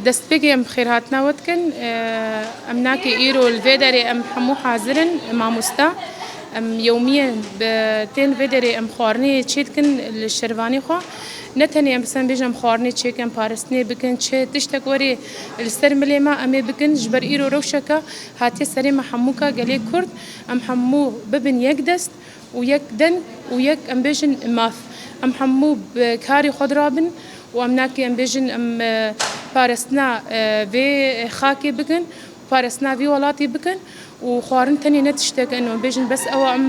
دەستپێکی ئەم خێرهاتنەوەتکن ئەم ناکە ئیرۆ لێ دەرێ ئەم هەموو حازرن مامۆستا ئەم یومیە تێن vê derê em xwarinê çêdikin li şervanê xwe ne tenê em bisan bêjin em xwarinê çêkin parastinê bikin çê tiştek werê li ser milê me em ê bikin ji ber îro rewşeka hatiye serê me hemû ka gelê Kurd em hemû bibin yek dest û yek deng û yek em bêjin maf em hemû bi karê xwe dirabin û em nakê em bêjin em parastina vê xakê bikin parastina vê welatê bikin û xwarin tenê ne tiştekin û bêjin bes ew em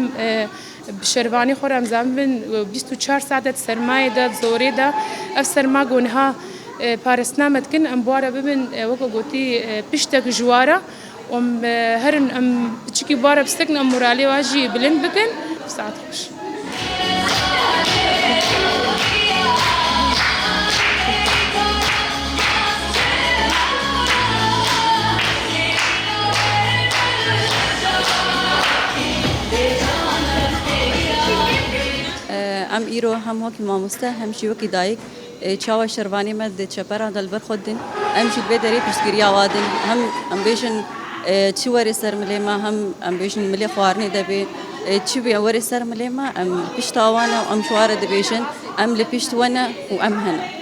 bi şervanê xwe re em zanibin 24 saet de sermayê de zorê de ev serma gonha parastina me dikin em buware bibin weke gotî piştek ji ware û em herin em biçikî buware bistekin em moralê we jî bilind bikin saet xweş. ام ایرو هم وکی ماموسته هم شی وکی دایک چاوا شروانی مد چپران دل برخودن ام شی به دری پشگیری آوادن هم بیشن چی وری سر ملیما هم بیشن ملی خوارنی دبی چی بی وری سر ملیما ام پشت آوانه ام شوار دبیشن ام لپشت ونه و ام هنه